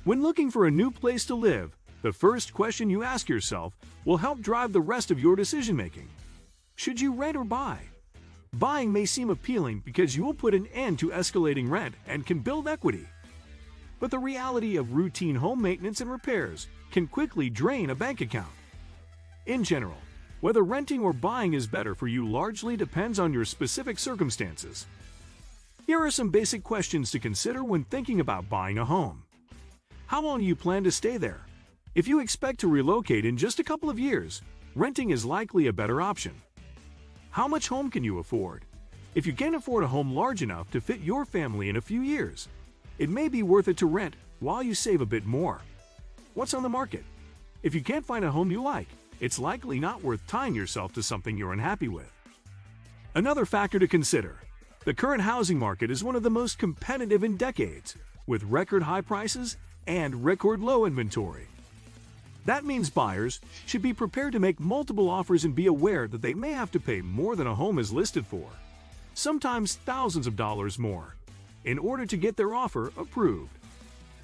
When looking for a new place to live, the first question you ask yourself will help drive the rest of your decision-making. Should you rent or buy? Buying may seem appealing because you will put an end to escalating rent and can build equity. But the reality of routine home maintenance and repairs can quickly drain a bank account. In general, whether renting or buying is better for you largely depends on your specific circumstances. Here are some basic questions to consider when thinking about buying a home. How long do you plan to stay there? If you expect to relocate in just a couple of years, renting is likely a better option. How much home can you afford? If you can't afford a home large enough to fit your family in a few years, it may be worth it to rent while you save a bit more. What's on the market? If you can't find a home you like, it's likely not worth tying yourself to something you're unhappy with. Another factor to consider: the current housing market is one of the most competitive in decades, with record high prices and record low inventory. That means buyers should be prepared to make multiple offers and be aware that they may have to pay more than a home is listed for, sometimes thousands of dollars more, in order to get their offer approved.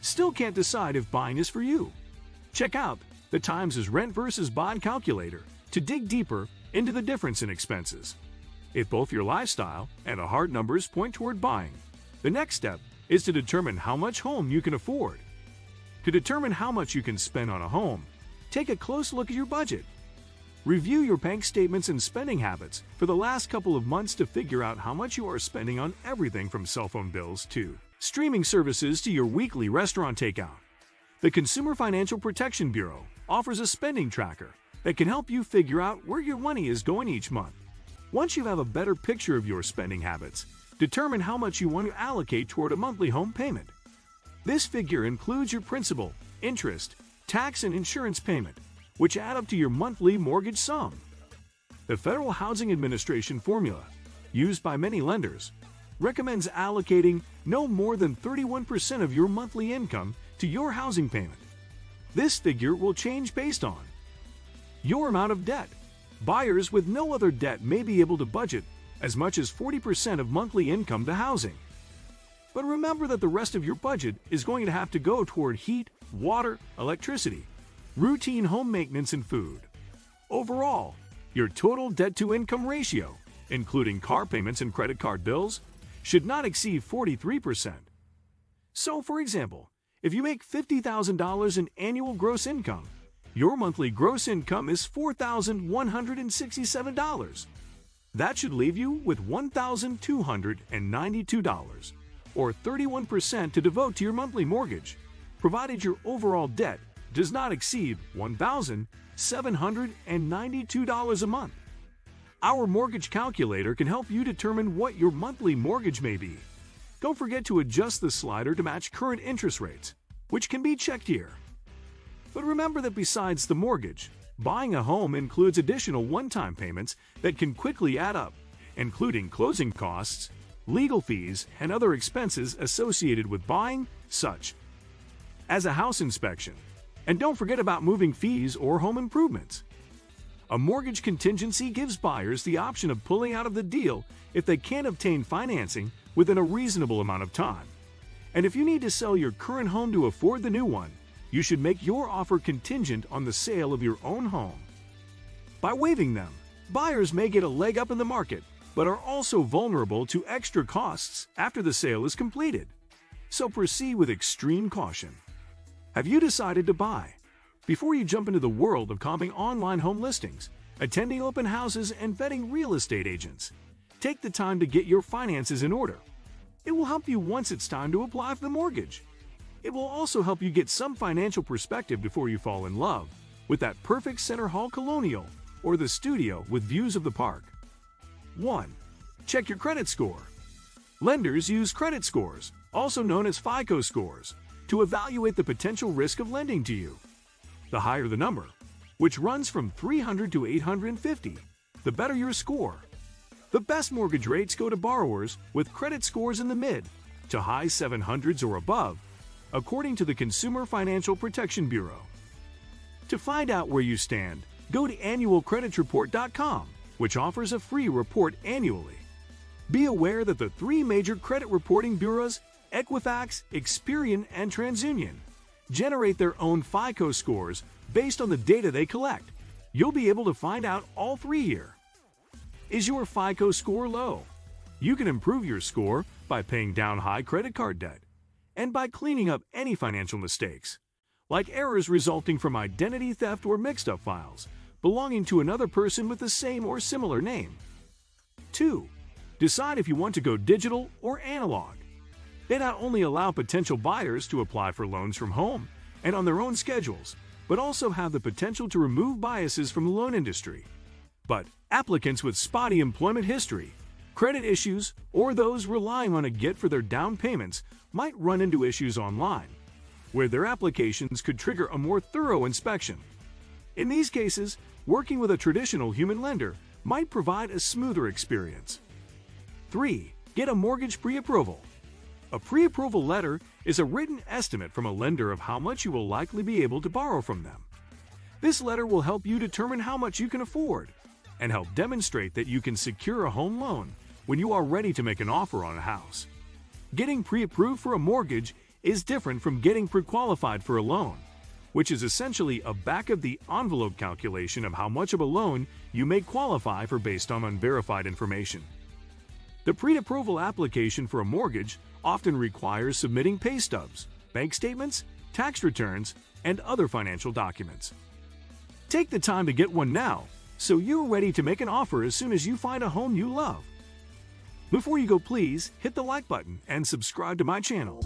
Still can't decide if buying is for you? Check out the Times' rent versus bond calculator to dig deeper into the difference in expenses. If both your lifestyle and the hard numbers point toward buying, the next step is to determine how much home you can afford. To determine how much you can spend on a home, take a close look at your budget. Review your bank statements and spending habits for the last couple of months to figure out how much you are spending on everything from cell phone bills to streaming services to your weekly restaurant takeout. The Consumer Financial Protection Bureau offers a spending tracker that can help you figure out where your money is going each month. Once you have a better picture of your spending habits, determine how much you want to allocate toward a monthly home payment. This figure includes your principal, interest, tax, and insurance payment, which add up to your monthly mortgage sum. The Federal Housing Administration formula, used by many lenders, recommends allocating no more than 31% of your monthly income to your housing payment. This figure will change based on your amount of debt. Buyers with no other debt may be able to budget as much as 40% of monthly income to housing. But remember that the rest of your budget is going to have to go toward heat, water, electricity, routine home maintenance, and food. Overall, your total debt-to-income ratio, including car payments and credit card bills, should not exceed 43%. So, for example, if you make $50,000 in annual gross income, your monthly gross income is $4,167. That should leave you with $1,292, or 31% to devote to your monthly mortgage, provided your overall debt does not exceed $1,792 a month. Our mortgage calculator can help you determine what your monthly mortgage may be. Don't forget to adjust the slider to match current interest rates, which can be checked here. But remember that besides the mortgage, buying a home includes additional one-time payments that can quickly add up, including closing costs, legal fees, and other expenses associated with buying, such as a house inspection. And don't forget about moving fees or home improvements. A mortgage contingency gives buyers the option of pulling out of the deal if they can't obtain financing within a reasonable amount of time. And if you need to sell your current home to afford the new one, you should make your offer contingent on the sale of your own home. By waiving them, buyers may get a leg up in the market, but are also vulnerable to extra costs after the sale is completed. So proceed with extreme caution. Have you decided to buy? Before you jump into the world of comping online home listings, attending open houses, and vetting real estate agents, take the time to get your finances in order. It will help you once it's time to apply for the mortgage. It will also help you get some financial perspective before you fall in love with that perfect center hall colonial or the studio with views of the park. 1. Check your credit score. Lenders use credit scores, also known as FICO scores, to evaluate the potential risk of lending to you. The higher the number, which runs from 300 to 850, the better your score. The best mortgage rates go to borrowers with credit scores in the mid to high 700s or above, according to the Consumer Financial Protection Bureau. To find out where you stand, go to annualcreditreport.com, which offers a free report annually. Be aware that the three major credit reporting bureaus, Equifax, Experian, and TransUnion, generate their own FICO scores based on the data they collect. You'll be able to find out all three here. Is your FICO score low? You can improve your score by paying down high credit card debt and by cleaning up any financial mistakes, like errors resulting from identity theft or mixed-up files belonging to another person with the same or similar name. 2. Decide if you want to go digital or analog. They not only allow potential buyers to apply for loans from home and on their own schedules, but also have the potential to remove biases from the loan industry. But applicants with spotty employment history, credit issues, or those relying on a Get for their down payments might run into issues online, where their applications could trigger a more thorough inspection. In these cases, working with a traditional human lender might provide a smoother experience. 3. Get a mortgage pre-approval. A pre-approval letter is a written estimate from a lender of how much you will likely be able to borrow from them. This letter will help you determine how much you can afford and help demonstrate that you can secure a home loan when you are ready to make an offer on a house. Getting pre-approved for a mortgage is different from getting pre-qualified for a loan, which is essentially a back-of-the-envelope calculation of how much of a loan you may qualify for based on unverified information. The pre-approval application for a mortgage often requires submitting pay stubs, bank statements, tax returns, and other financial documents. Take the time to get one now, so you're ready to make an offer as soon as you find a home you love. Before you go, please hit the like button and subscribe to my channel.